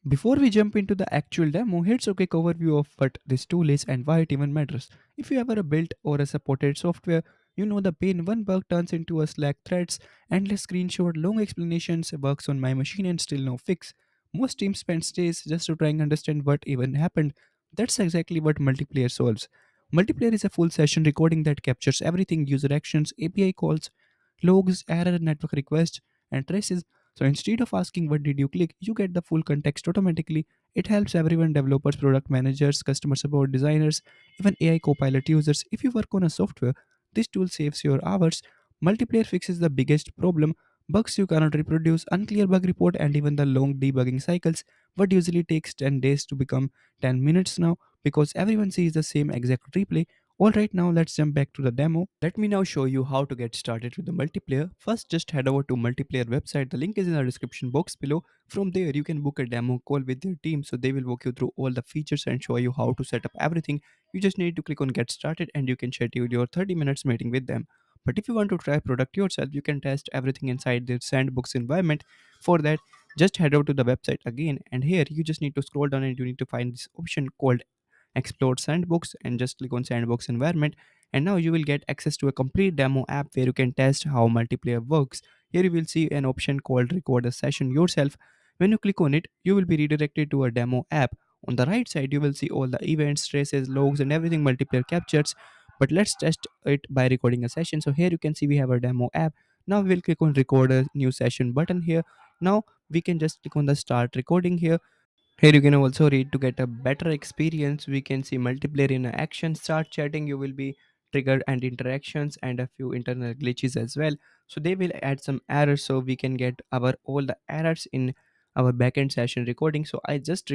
Before we jump into the actual demo, here's a quick overview of what this tool is and why it even matters. If you ever built or supported software, you know the pain one bug turns into a Slack threads, endless screenshot, long explanations, works on my machine and still no fix. Most teams spend days just to try and understand what even happened. That's exactly what multiplayer solves. Multiplayer is a full session recording that captures everything: user actions, API calls, logs, error, network requests, and traces. So instead of asking what did you click, you get the full context automatically. It helps everyone: developers, product managers, customer support designers, even AI copilot users. If you work on a software, this tool saves your hours. Multiplayer fixes the biggest problem: bugs you cannot reproduce, unclear bug report, and even the long debugging cycles. What usually takes 10 days to become 10 minutes now because everyone sees the same exact replay. Alright, now let's jump back to the demo. Let me now show you how to get started with the multiplayer. First, just head over to multiplayer website. The link is in the description box below. From there, you can book a demo call with your team. So they will walk you through all the features and show you how to set up everything. You just need to click on get started and you can schedule your 30 minutes meeting with them. But if you want to try product yourself, you can test everything inside the sandbox environment. For that, just head over to the website again, and here you just need to scroll down and you need to find this option called explore sandbox and just click on sandbox environment, and now you will get access to a complete demo app where you can test how multiplayer works. Here you will see an option called record a session yourself. When you click on it, you will be redirected to a demo app. On the right side you will see all the events, traces, logs, and everything multiplayer captures. But let's test it by recording a session. So here you can see we have a demo app. Now we will click on record a new session button here. Now we can just click on the start recording here. Here you can also read to get a better experience. We can see multiplayer in action. Start chatting, you will be triggered and interactions and a few internal glitches as well. So they will add some errors so we can get our all the errors in our backend session recording. So I just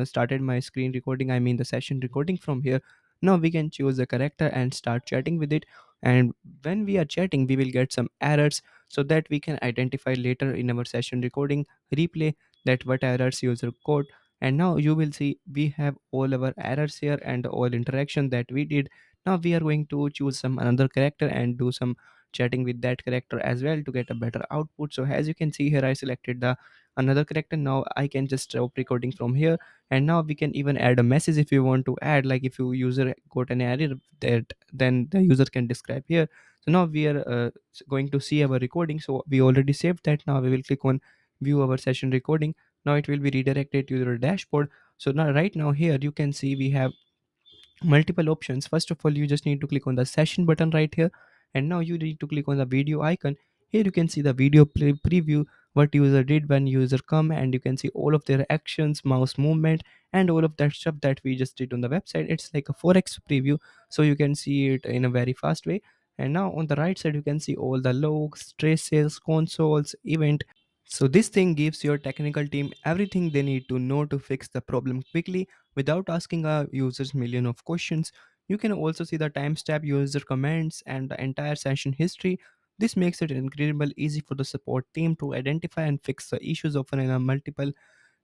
started my screen recording, I mean the session recording from here. Now we can choose the character and start chatting with it. And when we are chatting, we will get some errors so that we can identify later in our session recording replay that what errors user code. And now you will see we have all our errors here and all interaction that we did. Now we are going to choose some another character and do some chatting with that character as well to get a better output. So as you can see here, I selected the another character. Now I can just stop recording from here, and now we can even add a message if you want to add, like if you user got an error that then the user can describe here. So now we are going to see our recording. So we already saved that. Now we will click on view our session recording. Now it will be redirected to your dashboard. So now right now here you can see we have multiple options. First of all, you just need to click on the session button right here, and now you need to click on the video icon. Here you can see the video preview, what user did when user come, and you can see all of their actions, mouse movement, and all of that stuff that we just did on the website. It's like a 4x preview, so you can see it in a very fast way. And now on the right side you can see all the logs, traces, consoles, event. So this thing gives your technical team everything they need to know to fix the problem quickly without asking a users million of questions. You can also see the timestamp, user comments, and the entire session history. This makes it incredibly easy for the support team to identify and fix the issues often in a multiple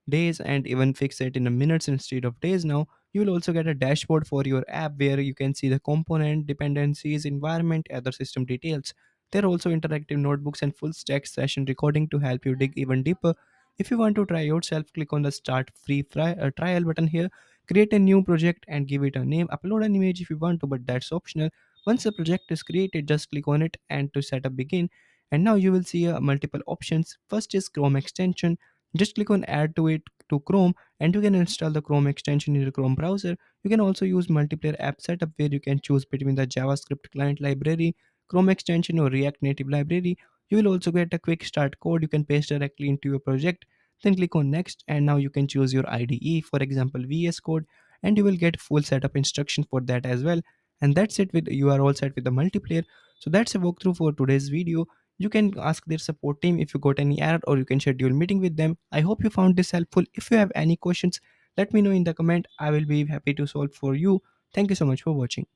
days, and even fix it in a minutes instead of days. Now you will also get a dashboard for your app where you can see the component dependencies, environment, other system details. There are also interactive notebooks and full stack session recording to help you dig even deeper. If you want to try yourself, click on the start free trial button here. Create a new project and give it a name. Upload an image if you want to, but that's optional. Once the project is created, just click on it and to set up begin. And now you will see multiple options. First is Chrome extension. Just click on add to it to Chrome, and you can install the Chrome extension in your Chrome browser. You can also use multiplayer app setup where you can choose between the JavaScript client library, Chrome extension, or React Native library. You will also get a quick start code you can paste directly into your project. Then click on next, and now you can choose your IDE, for example VS Code, and you will get full setup instruction for that as well. And that's it, with you are all set with the multiplayer. So that's a walkthrough for today's video. You can ask their support team if you got any error, or you can schedule meeting with them. I hope you found this helpful. If you have any questions, let me know in the comment. I will be happy to solve for you. Thank you so much for watching.